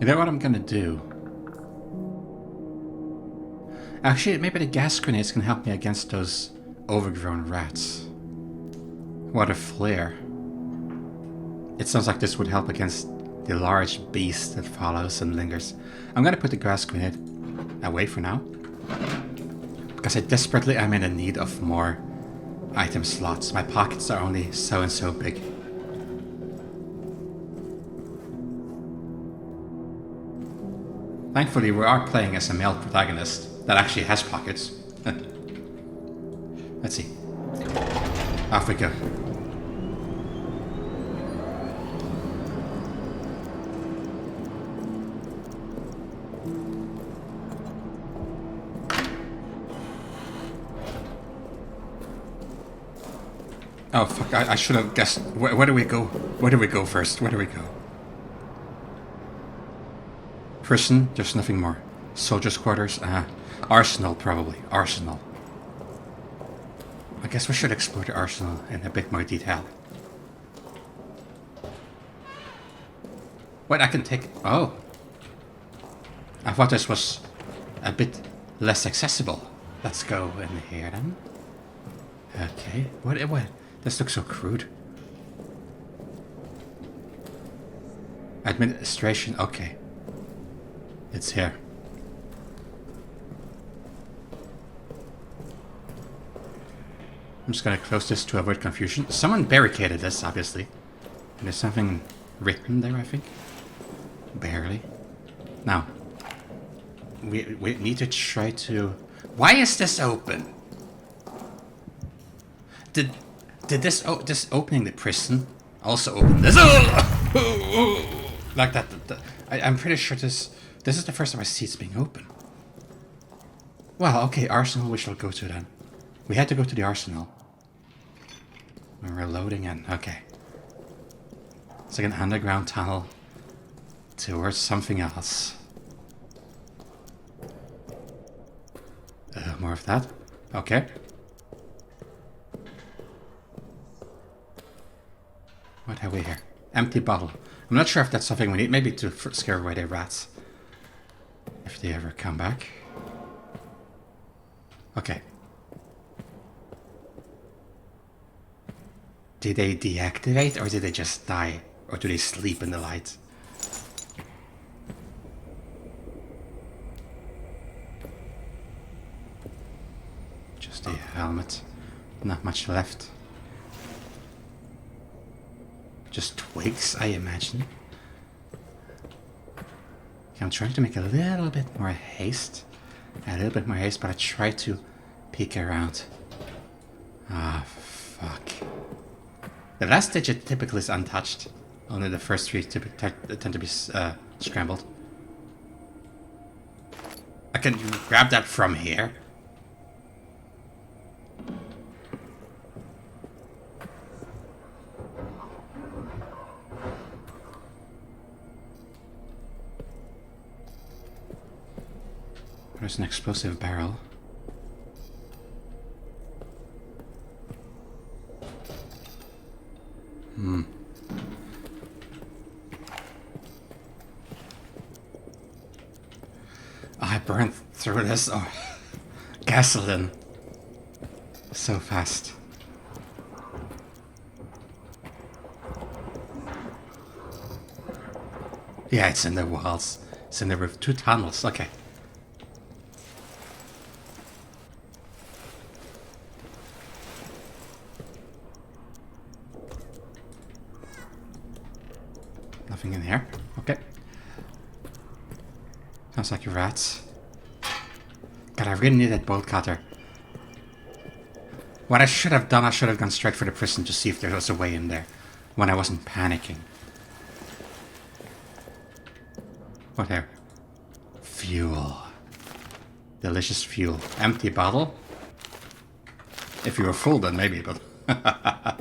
You know what I'm gonna do? Actually, maybe the gas grenades can help me against those overgrown rats. What a flare. It sounds like this would help against the large beast that follows and lingers. I'm gonna put the gas grenade away for now, because I desperately am in need of more item slots. My pockets are only so and so big. Thankfully, we are playing as a male protagonist that actually has pockets. Let's see. Off we go. Oh fuck, I should have guessed. Where do we go? Where do we go first? Where do we go? Prison, there's nothing more. Soldiers' quarters, arsenal probably. Arsenal. I guess we should explore the arsenal in a bit more detail. Wait, I can take... Oh. I thought this was a bit less accessible. Let's go in here then. Okay, what? This looks so crude. Administration, okay. It's here. I'm just gonna close this to avoid confusion. Someone barricaded this, obviously. And there's something written there, I think. Barely. Now, we need to try to... Why is this open? Did this opening the prison also open this? Like that. I'm pretty sure this is the first time I see it's being open. Well, okay, arsenal we shall go to then. We had to go to the arsenal. We're loading in, okay. It's like an underground tunnel towards something else. More of that. Okay. What have we here? Empty bottle. I'm not sure if that's something we need. Maybe to scare away the rats. If they ever come back. Okay. Did they deactivate or did they just die? Or do they sleep in the light? Just a helmet. Not much left. Just twigs, I imagine. Okay, I'm trying to make a little bit more haste. But I try to peek around. Ah, fuck. The last digit typically is untouched. Only the first three tend to be scrambled. I can grab that from here. There's an explosive barrel. I burned through this. Oh, gasoline. So fast. Yeah, it's in the walls. It's in the roof. 2 tunnels. Okay. Nothing in here. Okay. Sounds like rats. God, I really need that bolt cutter. What I should have done, I should have gone straight for the prison to see if there was a way in there. When I wasn't panicking. What here? Fuel. Delicious fuel. Empty bottle. If you were full, then maybe, but... Ah,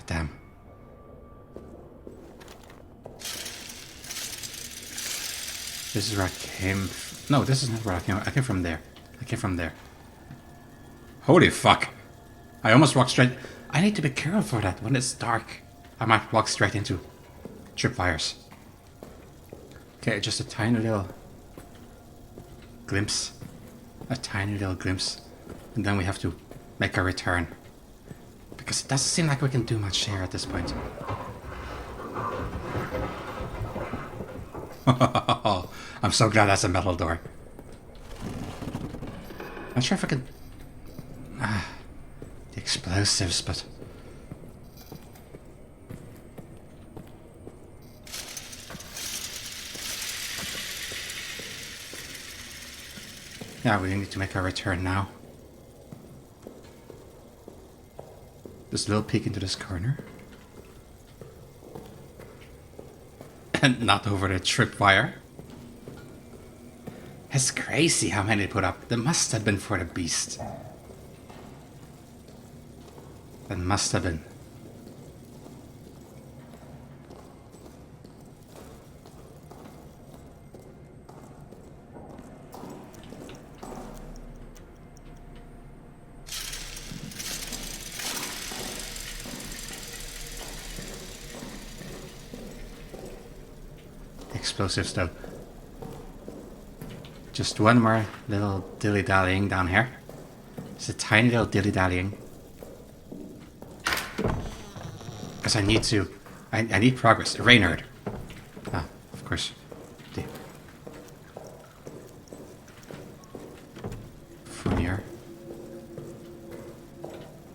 damn. This is where I came... No, this is not where I came. I came from there. I came from there. Holy fuck. I almost walked straight... I need to be careful for that. When it's dark, I might walk straight into tripwires. Okay, just a tiny little glimpse. A tiny little glimpse. And then we have to make a return. Because it doesn't seem like we can do much here at this point. I'm so glad that's a metal door. Not sure if I can... the explosives, but... Yeah, we need to make our return now. Just a little peek into this corner. And not over the tripwire. It's crazy how many they put up. That must have been for the beast. That must have been. Explosives though. Just one more little dilly-dallying down here. Just a tiny little dilly-dallying. Because I need to... I need progress. Raynard. Ah, of course. Funnier.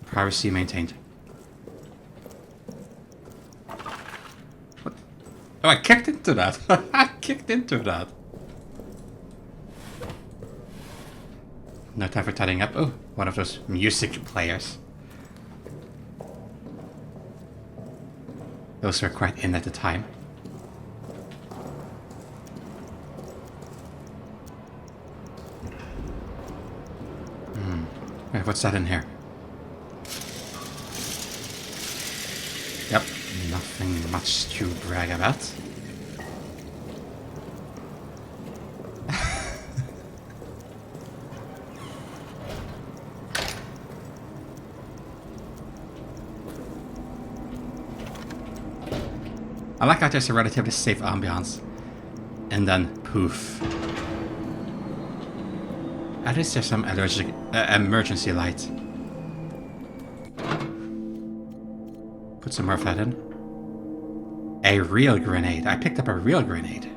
Privacy maintained. What? Oh, I kicked into that. I kicked into that. No time for tidying up. Oh, one of those music players. Those were quite in at the time. Wait, what's that in here? Yep, nothing much to brag about. I like how there's a relatively safe ambiance. And then, poof. At least there's some emergency light. Put some more of that in. A real grenade. I picked up a real grenade.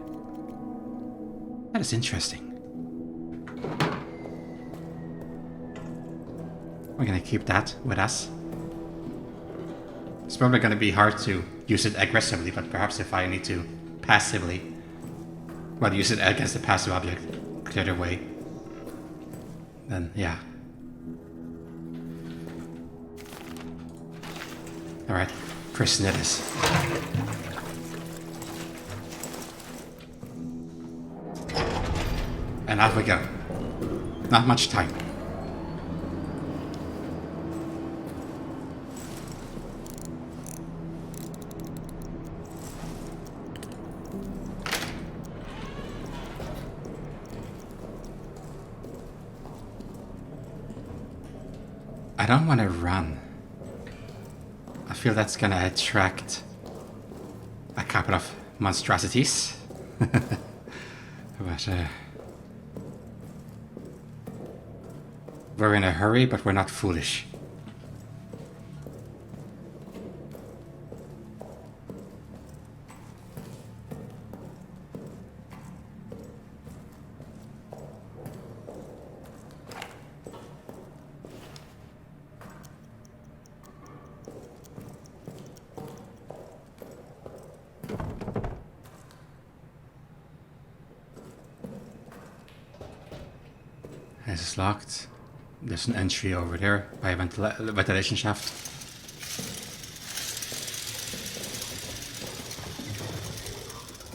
That is interesting. We're gonna keep that with us. It's probably gonna be hard to use it aggressively, but perhaps if I need to passively, well, use it against a passive object, clear the way, then yeah. Alright, prison it is. And off we go. Not much time. I don't want to run. I feel that's gonna attract a couple of monstrosities. But we're in a hurry, but we're not foolish. This is locked. There's an entry over there by a ventilation shaft.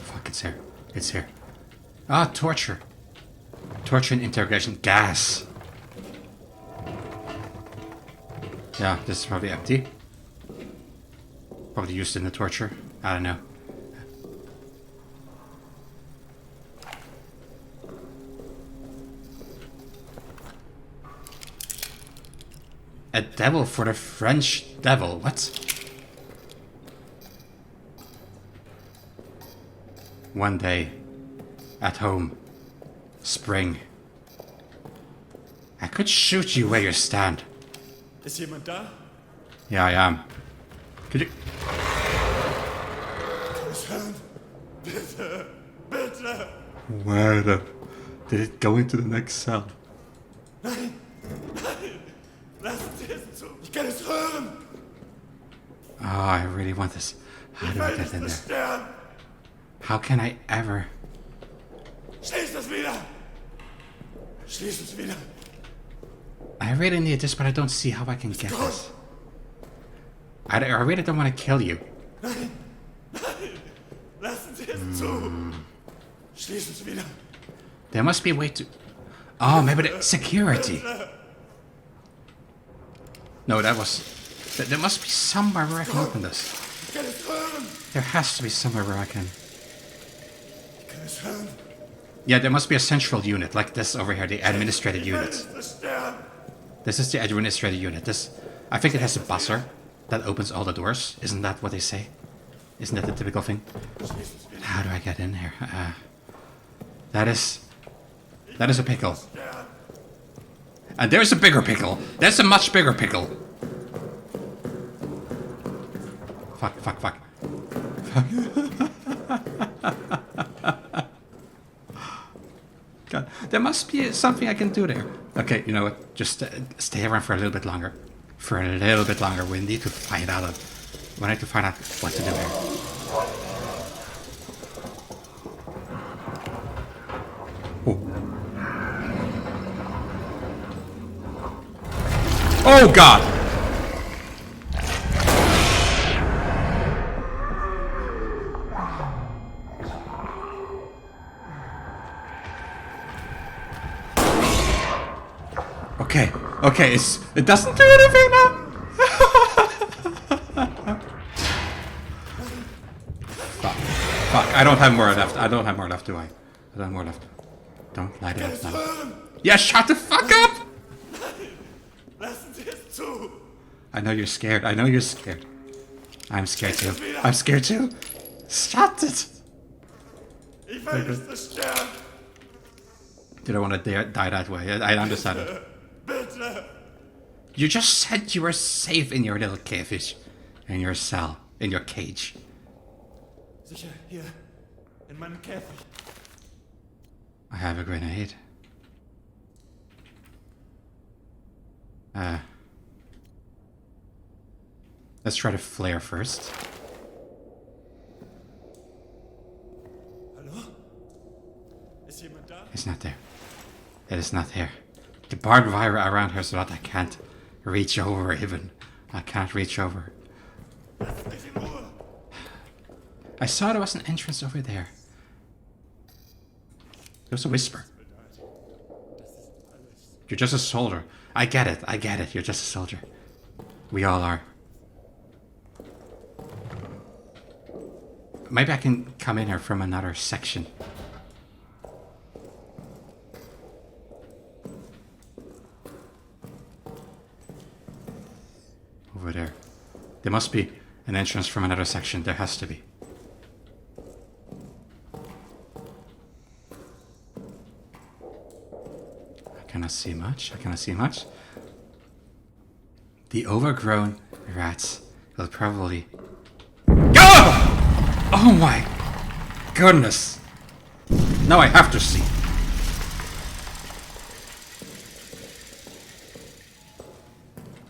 Fuck, it's here. It's here. Ah, torture. Torture and interrogation. Gas. Yeah, this is probably empty. Probably used in the torture. I don't know. A devil for the French devil. What? One day, at home, spring. I could shoot you where you stand. Ist jemand da? Yeah, I am. Could you... Bitte, bitte. Where the... Did it go into the next cell? Nein, lassen Sie es zu. Ich kann es hören. Oh, I really want this. How do I get in there? How can I ever... Schließ es wieder. Schließ es wieder. I really need this, but I don't see how I can get this. I really don't want to kill you. Nein, nein, lassen Sie es zu. Schließ es wieder. There must be a way to... Oh, maybe the security. No, that was... There must be somewhere where I can open this. Ich kann es hören. There has to be somewhere where I can... Ich kann es hören. Yeah, there must be a central unit, like this over here, the administrative unit. This is the administrative unit. This... I think it has a buzzer that opens all the doors. Isn't that what they say? Isn't that the typical thing? How do I get in here? That is a pickle. And there's a bigger pickle. There's a much bigger pickle. Fuck, fuck, fuck. God, there must be something I can do there. Okay, you know what? Just stay around for a little bit longer. For a little bit longer. We need to find out. We need to find out what to do here. Oh God! Okay, okay, it doesn't do anything now! Fuck, I don't have more left. I don't have more left, do I? I don't have more left. Don't light it up now. Yeah, shut the fuck up! I know you're scared. I know you're scared. I'm scared too. I'm scared too. Shut it! You don't want to die that way. I understand it. You just said you were safe in your little cavefish. In your cell. In your cage. Sicher, hier. In meinem Käfig. I have a grenade. Let's try to flare first. Hallo? Ist jemand da? It's not there. It is not there. The barbed wire around her so that I can't reach over even. I can't reach over. I saw there was an entrance over there. There's a whisper. You're just a soldier. I get it. I get it. You're just a soldier. We all are. Maybe I can come in here from another section. Over there. There must be an entrance from another section. There has to be. I cannot see much. I cannot see much. The overgrown rats will probably... Oh! Oh my goodness! Now I have to see.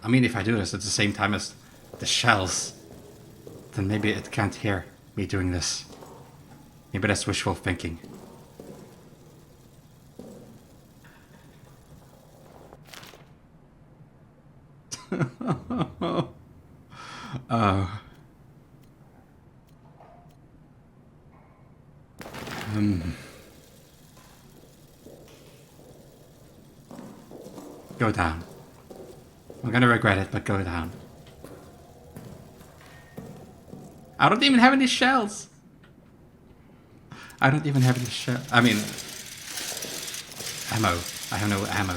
I mean, if I do this at the same time as the shells, then maybe it can't hear me doing this. Maybe that's wishful thinking. Go down. I'm gonna regret it, but go down. I don't even have any shells. I don't even have any shell. I mean, ammo. I have no ammo.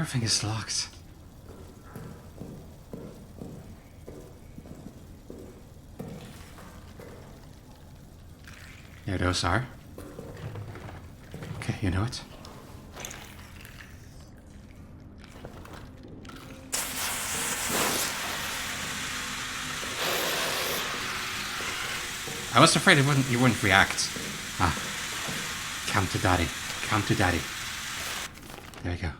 Everything is locked. There those are. Okay, you know it. I was afraid you wouldn't react. Ah. Come to daddy. Come to daddy. There you go.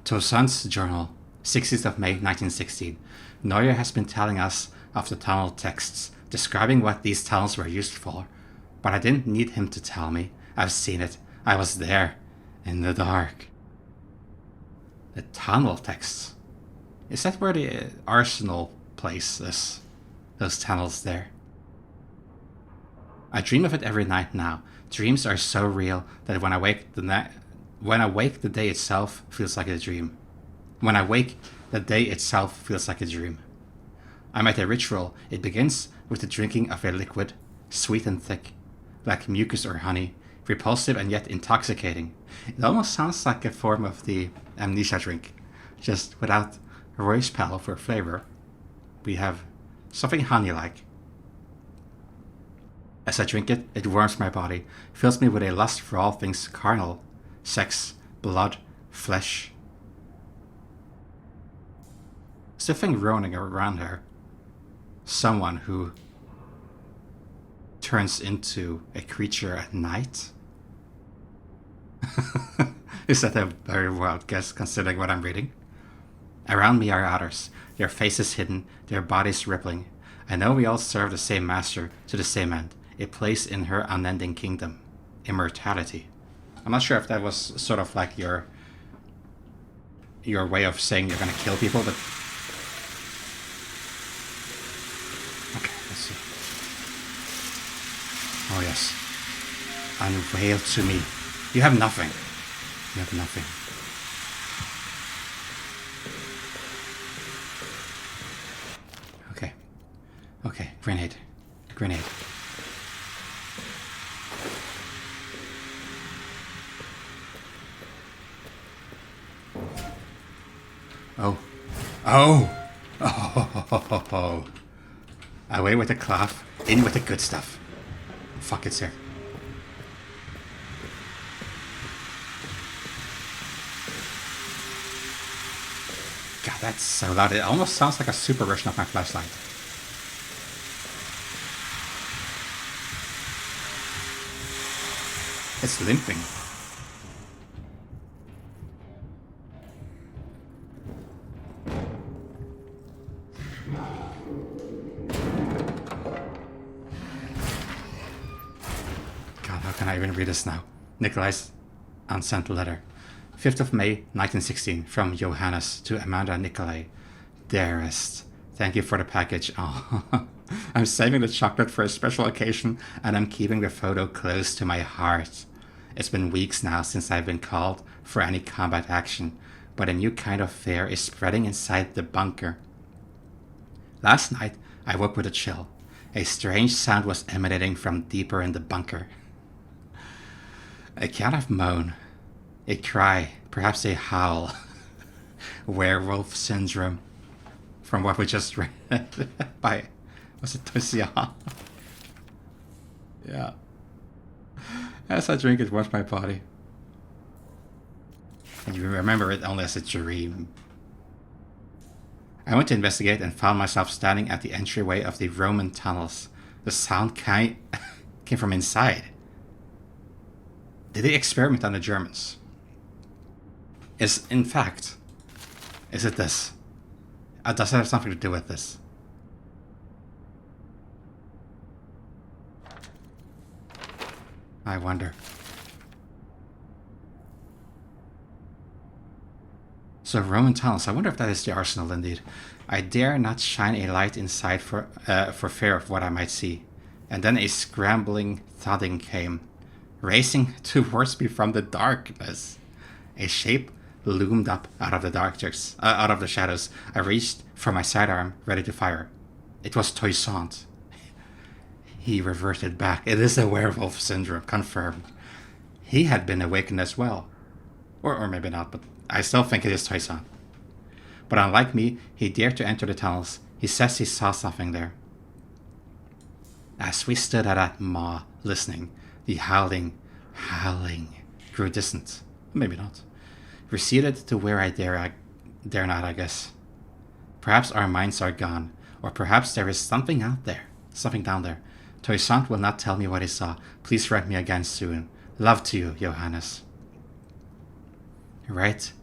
Toussaint's journal, 16th of May 1916. Neuer has been telling us of the tunnel texts, describing what these tunnels were used for. But I didn't need him to tell me. I've seen it. I was there. In the dark. The tunnel texts. Is that where the arsenal place is? Those tunnels there. I dream of it every night now. Dreams are so real that when I wake the day itself feels like a dream. When I wake, the day itself feels like a dream. I'm at a ritual. It begins with the drinking of a liquid, sweet and thick, like mucus or honey, repulsive and yet intoxicating. It almost sounds like a form of the Amnesia drink, just without rose petal for flavor. We have something honey-like. As I drink it, it warms my body, fills me with a lust for all things carnal, sex, blood, flesh. Is the thing roaming around her? Someone who turns into a creature at night? Is that a very wild guess considering what I'm reading? Around me are others, their faces hidden, their bodies rippling. I know we all serve the same master to the same end, a place in her unending kingdom, immortality. I'm not sure if that was sort of like your way of saying you're gonna kill people, but okay, let's see. Oh yes. Unveil to me. You have nothing. You have nothing. Okay. Okay, grenade. Grenade. Oh. Oh! Oh! Away with the cloth, in with the good stuff. Fuck it, sir. God, that's so loud. It almost sounds like a super version of my flashlight. It's limping. God, how can I even read this now? Nikolai's unsent letter. 5th of May, 1916, from Johannes to Amanda Nikolai. Dearest, thank you for the package. Oh, I'm saving the chocolate for a special occasion, and I'm keeping the photo close to my heart. It's been weeks now since I've been called for any combat action, but a new kind of fear is spreading inside the bunker. Last night, I woke with a chill. A strange sound was emanating from deeper in the bunker. A kind of moan. A cry, perhaps a howl. Werewolf syndrome. From what we just read by, was it Toussaint? Yeah. As I drink it, warms my body. And you remember it only as a dream. I went to investigate and found myself standing at the entryway of the Roman tunnels. The sound came from inside. Did they experiment on the Germans? Is it this? Does it have something to do with this? I wonder. So Roman tunnels. I wonder if that is the arsenal indeed. I dare not shine a light inside for fear of what I might see. And then a scrambling thudding came, racing towards me from the darkness. A shape loomed up out of the shadows. I reached for my sidearm, ready to fire. It was Toussaint. He reverted back. It is a werewolf syndrome, confirmed. He had been awakened as well. Or maybe not, but I still think it is Toisan. But unlike me, he dared to enter the tunnels. He says he saw something there. As we stood at that maw, listening, the howling grew distant. Maybe not. Receded to where I dare not, I guess. Perhaps our minds are gone, or perhaps there is something out there, something down there. Toysant will not tell me what he saw. Please write me again soon. Love to you, Johannes. Write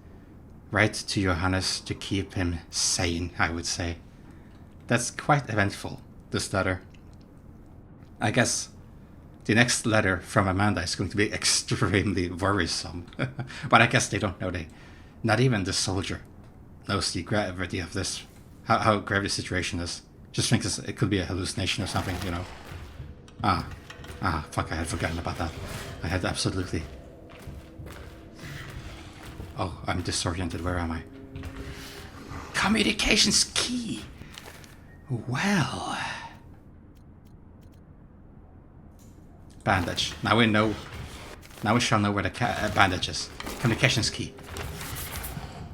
to Johannes to keep him sane, I would say. That's quite eventful, this letter. I guess the next letter from Amanda is going to be extremely worrisome. But I guess they don't know. Not even the soldier knows the gravity of this, how grave the situation is. Just thinks it could be a hallucination or something, you know. Fuck, I had forgotten about that. I had absolutely... Oh, I'm disoriented. Where am I? Communications key! Well... Bandage. Now we know. Now we shall know where the bandage is. Communications key.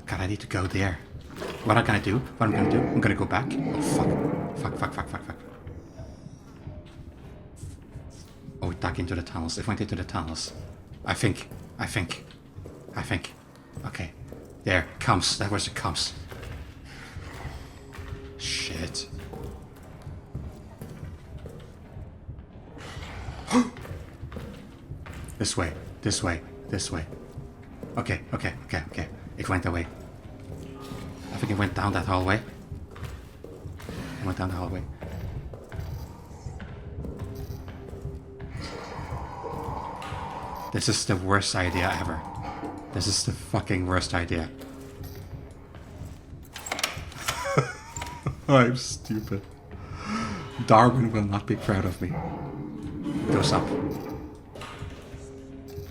God, I need to go there. What am I gonna do? What am I gonna do? I'm gonna go back. Oh, fuck. Oh, it dug into the tunnels. It went into the tunnels. I think. Okay. There. Comes. That was it comes. Shit. This way. Okay. It went away. I think it went down that hallway. It went down the hallway. This is the worst idea ever. This is the fucking worst idea. I'm stupid. Darwin will not be proud of me. Goes up.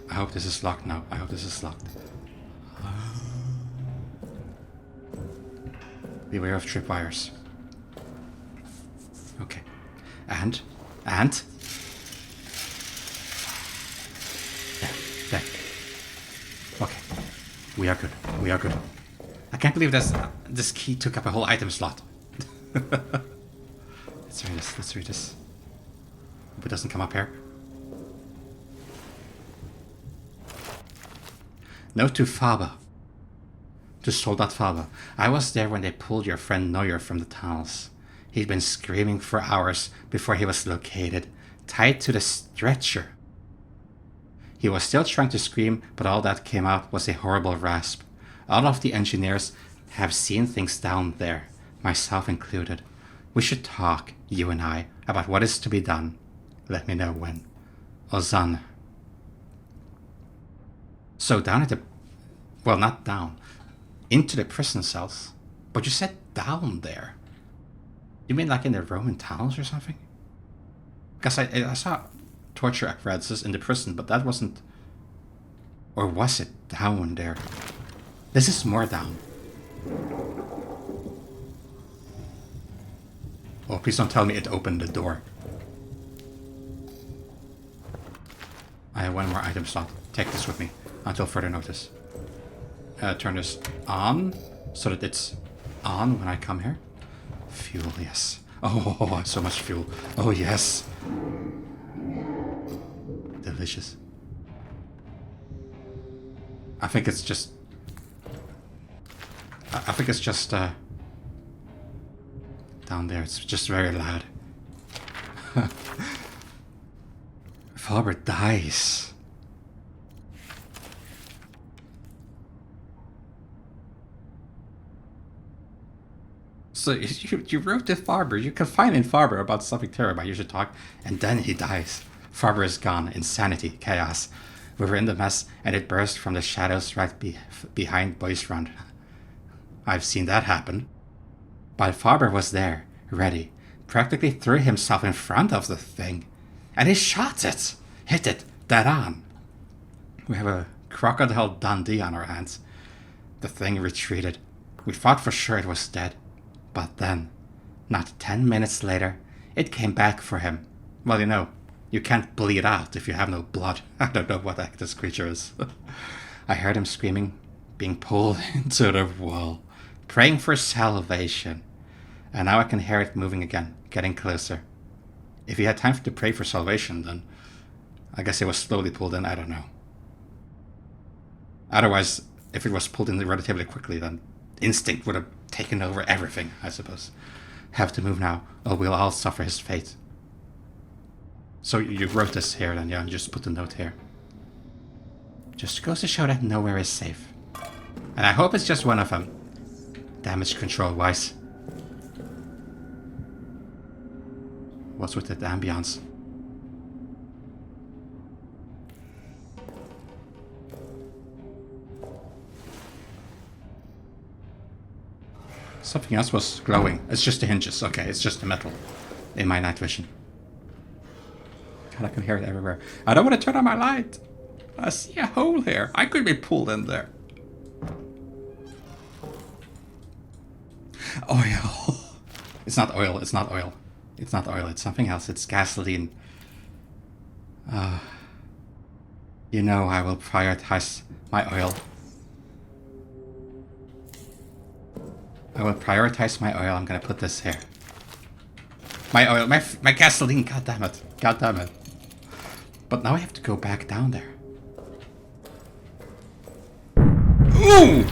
I hope this is locked now. Beware of tripwires. Okay. And? There. Okay. We are good. I can't believe this key took up a whole item slot. Let's read this. Hope it doesn't come up here. Note to Faber. To Soldat Faber. I was there when they pulled your friend Neuer from the tunnels. He'd been screaming for hours before he was located, tied to the stretcher. He was still trying to scream, but all that came out was a horrible rasp. All of the engineers have seen things down there, myself included. We should talk, you and I, about what is to be done. Let me know when. Ozan. So down at the... Well, not down. Into the prison cells. But you said down there. You mean like in the Roman tunnels or something? Because I saw torture apparatuses in the prison, but that wasn't... Or was it down there? This is more down. Oh, please don't tell me it opened the door. I have one more item slot. Take this with me until further notice. Turn this on so that it's on when I come here. Fuel, yes. Oh, so much fuel. Oh, yes. Delicious. I think it's just... down there. It's just very loud. Faber dies. So you wrote to Faber. You confide in Faber about something terrible. You should talk. And then he dies. Faber is gone. Insanity. Chaos. We were in the mess, and it burst from the shadows right behind Boy's Run. I've seen that happen. But Faber was there, ready, practically threw himself in front of the thing. And he shot it! Hit it, dead on. We have a crocodile Dundee on our hands. The thing retreated. We thought for sure it was dead. But then, not 10 minutes later, it came back for him. Well, you know, you can't bleed out if you have no blood. I don't know what the heck this creature is. I heard him screaming, being pulled into the wall, praying for salvation. And now I can hear it moving again, getting closer. If he had time to pray for salvation, then I guess it was slowly pulled in, I don't know. Otherwise, if it was pulled in relatively quickly, then instinct would have taken over everything, I suppose. Have to move now, or we'll all suffer his fate. So you wrote this here then, yeah, and just put the note here. Just goes to show that nowhere is safe. And I hope it's just one of them. Damage control wise. What's with the ambience? Something else was glowing. It's just the hinges. Okay, it's just the metal in my night vision. God, I can hear it everywhere. I don't want to turn on my light. I see a hole here. I could be pulled in there. Oil. It's not oil. It's not oil. It's not oil. It's something else. It's gasoline. You know I will prioritize my oil. I will prioritize my oil. I'm gonna put this here. My oil, my gasoline. God damn it! God damn it! But now I have to go back down there. Ooh!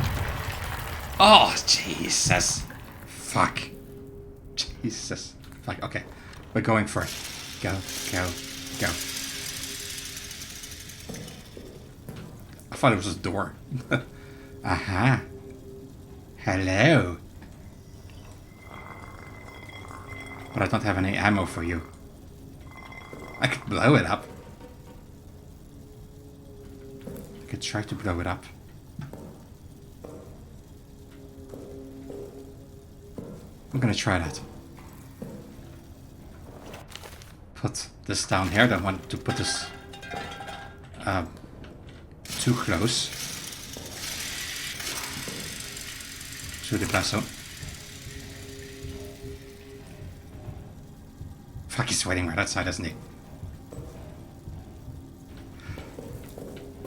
Oh Jesus! Fuck! Jesus! Fuck! Okay, we're going for it. Go, go, go! I thought it was a door. Aha! Hello. But I don't have any ammo for you. I could blow it up. I could try to blow it up. I'm gonna try that. Put this down here. Don't want to put this too close to the blast zone. Fuck, he's waiting right outside, isn't he?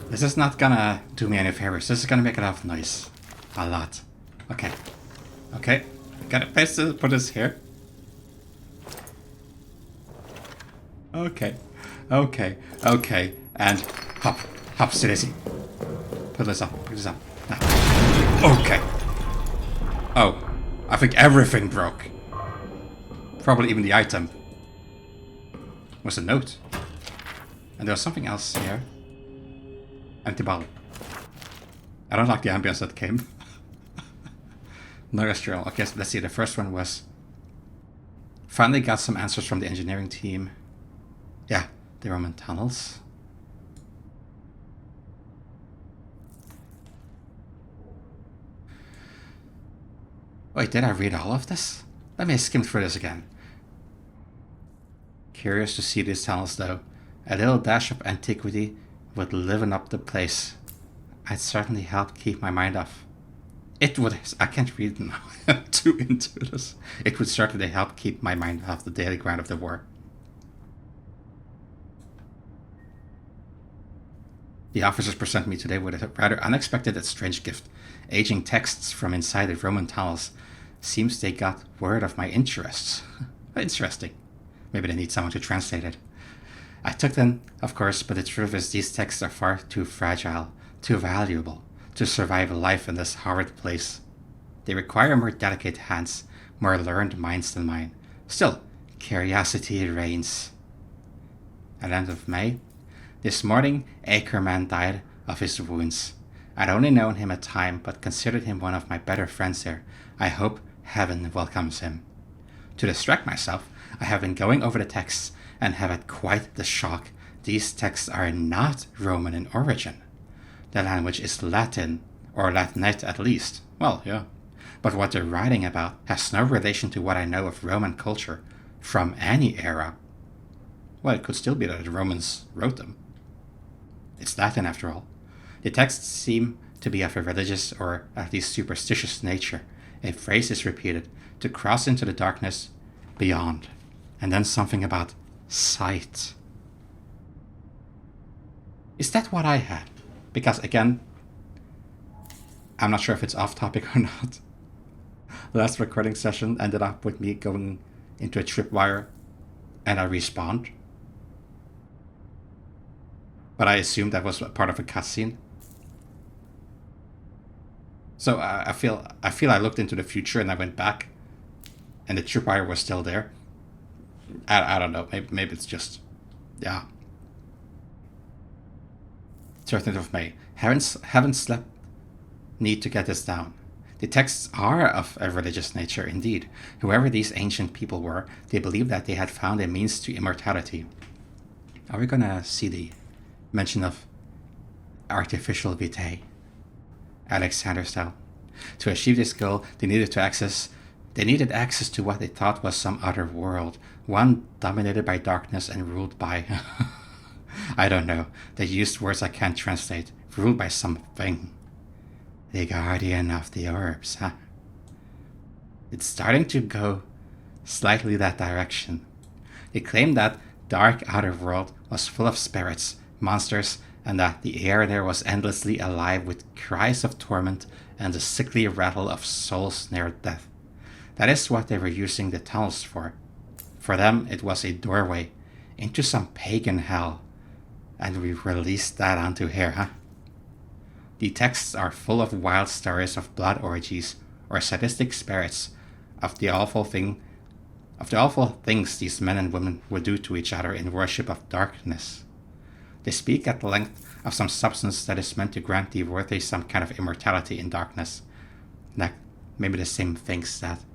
This is not gonna do me any favors. This is gonna make a lot of noise. A lot. Okay. Okay. Gotta put this here. Okay. Okay. Okay. And hop. Hop, Daisy. Put this up. Put this up. Now. Okay. Oh. I think everything broke. Probably even the item. Was a note. And there was something else here. Empty bottle. I don't like the ambience that came. Notice journal. Okay, so let's see. The first one was finally got some answers from the engineering team. Yeah, the Roman tunnels. Wait, did I read all of this? Let me skim through this again. Curious to see these tunnels though. A little dash of antiquity would liven up the place. I'd certainly help keep my mind off. It would... I can't read now. I'm too into this. It would certainly help keep my mind off the daily grind of the war. The officers presented me today with a rather unexpected and strange gift. Aging texts from inside the Roman tunnels. Seems they got word of my interests. Interesting. Maybe they need someone to translate it. I took them, of course, but the truth is these texts are far too fragile, too valuable, to survive a life in this horrid place. They require more delicate hands, more learned minds than mine. Still, curiosity reigns. At the end of May, this morning, Ackerman died of his wounds. I'd only known him a time, but considered him one of my better friends here. I hope heaven welcomes him. To distract myself, I have been going over the texts and have had quite the shock. These texts are not Roman in origin. The language is Latin, or Latinate at least. Well, yeah. But what they're writing about has no relation to what I know of Roman culture from any era. Well, it could still be that the Romans wrote them. It's Latin after all. The texts seem to be of a religious or at least superstitious nature. A phrase is repeated, to cross into the darkness beyond. And then something about sight. Is that what I had? Because again, I'm not sure if it's off topic or not. The last recording session ended up with me going into a tripwire and I respawned. But I assumed that was part of a cutscene. So I feel I looked into the future and I went back and the tripwire was still there. I don't know. Maybe it's just... Yeah. 13th of May. Haven't slept. Need to get this down. The texts are of a religious nature indeed. Whoever these ancient people were, they believed that they had found a means to immortality. Are we gonna see the mention of artificial vitae? Alexander style. To achieve this goal, they needed access to what they thought was some other world, one dominated by darkness and ruled by... I don't know. They used words I can't translate. Ruled by something. The guardian of the orbs, huh? It's starting to go slightly that direction. They claimed that dark outer world was full of spirits, monsters, and that the air there was endlessly alive with cries of torment and the sickly rattle of souls near death. That is what they were using the tunnels for. For them, it was a doorway into some pagan hell. And we released that onto here, huh? The texts are full of wild stories of blood orgies or sadistic spirits of the awful things these men and women would do to each other in worship of darkness. They speak at length of some substance that is meant to grant the worthy some kind of immortality in darkness. Like maybe the same things that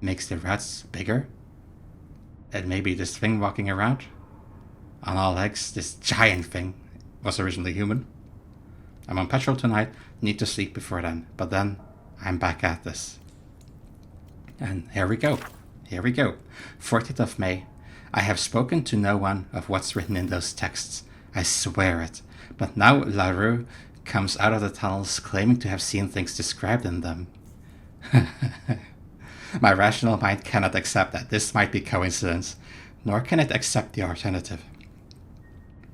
makes the rats bigger? And maybe this thing walking around on all legs, this giant thing, was originally human. I'm on petrol tonight, need to sleep before then, but then I'm back at this. And here we go. 14th of May. I have spoken to no one of what's written in those texts. I swear it. But now LaRue comes out of the tunnels claiming to have seen things described in them. My rational mind cannot accept that this might be coincidence, nor can it accept the alternative.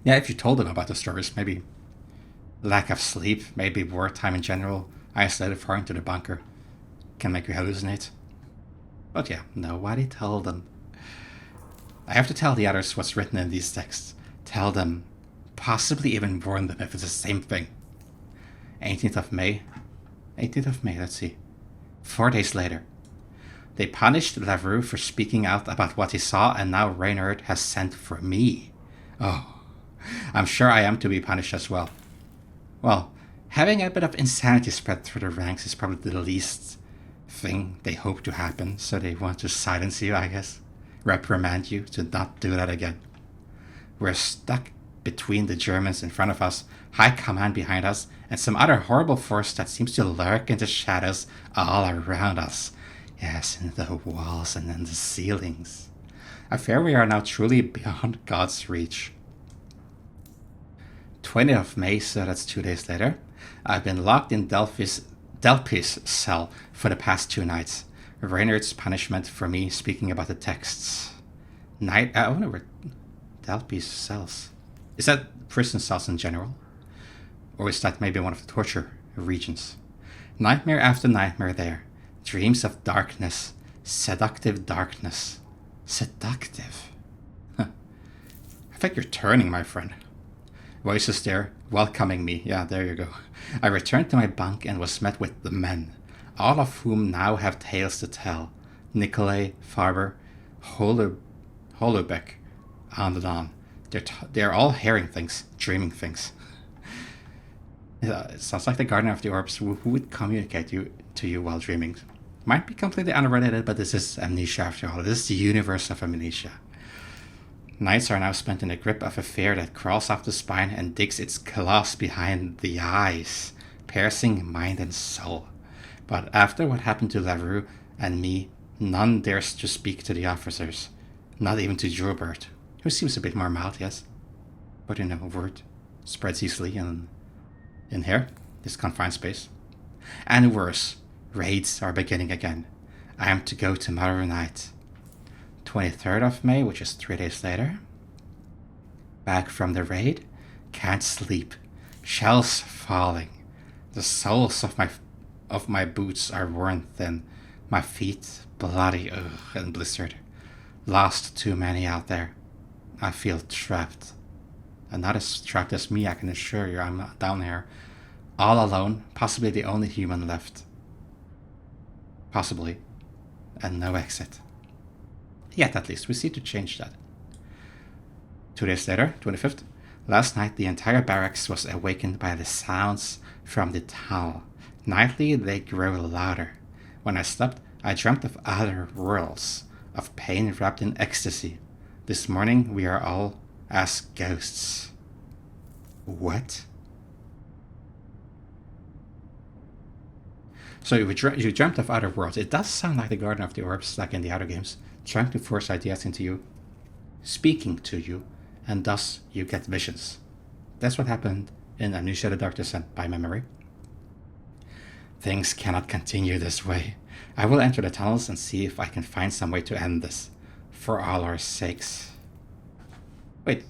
Yeah, if you told them about the stories, maybe lack of sleep, maybe wartime in general, isolated far into the bunker, can make you hallucinate. But yeah, nobody told them. I have to tell the others what's written in these texts. Tell them, possibly even warn them if it's the same thing. 18th of May, let's see. 4 days later. They punished LaRue for speaking out about what he saw, and now Reynard has sent for me. Oh, I'm sure I am to be punished as well. Well, having a bit of insanity spread through the ranks is probably the least thing they hope to happen, so they want to silence you, I guess. Reprimand you to not do that again. We're stuck between the Germans in front of us, high command behind us, and some other horrible force that seems to lurk in the shadows all around us. Yes, in the walls and in the ceilings. I fear we are now truly beyond God's reach. 20th of May, so that's 2 days later. I've been locked in Delphi's cell for the past 2 nights. Reynard's punishment for me speaking about the texts. I wonder where Delphi's cells. Is that prison cells in general? Or is that maybe one of the torture regions? Nightmare after nightmare there. Dreams of darkness. Seductive darkness. Seductive? Huh. I think you're turning, my friend. Voices there, welcoming me. Yeah, there you go. I returned to my bunk and was met with the men, all of whom now have tales to tell. Nicolay, Farber, Holubeck, on and on. They're all hearing things, dreaming things. It sounds like the Guardian of the Orbs who would communicate to you while dreaming. Might be completely unrelated, but this is Amnesia after all. This is the universe of Amnesia. Nights are now spent in the grip of a fear that crawls up the spine and digs its claws behind the eyes, piercing mind and soul. But after what happened to LaRue and me, none dares to speak to the officers, not even to Joubert, who seems a bit more mild, yes? But word spreads easily in here, this confined space. And worse, raids are beginning again. I am to go tomorrow night. 23rd of May, which is 3 days later. Back from the raid. Can't sleep. Shells falling. The soles of my of my boots are worn thin, my feet bloody and blistered. Lost too many out there. I feel trapped. And not as trapped as me, I can assure you. I'm down here, all alone, possibly the only human left. Possibly. And no exit. Yet at least, we see to change that. 2 days later, 25th, last night the entire barracks was awakened by the sounds from the tunnel. Nightly they grow louder. When I slept, I dreamt of other worlds, of pain wrapped in ecstasy. This morning we are all as ghosts. What? So you dreamt of other worlds. It does sound like the Garden of the Orbs, like in the other games, trying to force ideas into you, speaking to you, and thus you get visions. That's what happened in Amnesia: The Dark Descent by memory. Things cannot continue this way. I will enter the tunnels and see if I can find some way to end this, for all our sakes. Wait.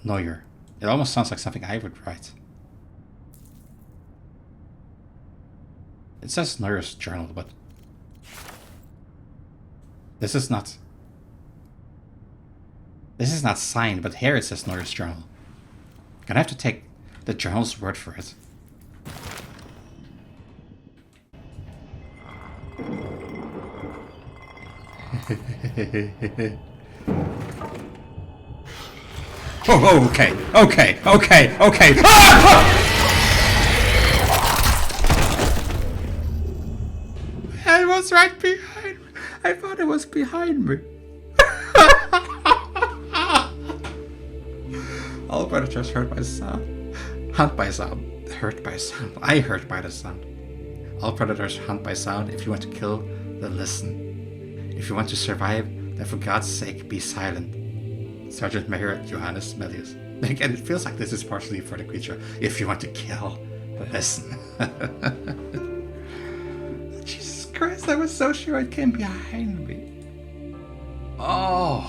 Neuer. It almost sounds like something I would write. It says Neuer's journal, but this is not signed, but here it says Neuer's journal. Gonna have to take the journal's word for it. Oh, okay. It was right behind me. I thought it was behind me. All predators hurt by sound. Hunt by sound. Hurt by sound. I hurt by the sound. All predators hunt by sound. If you want to kill, then listen. If you want to survive, then for God's sake be silent. Sergeant Major Johannes Melius. Again, it feels like this is partially for the creature. If you want to kill, listen. Jesus Christ, I was so sure it came behind me. Oh.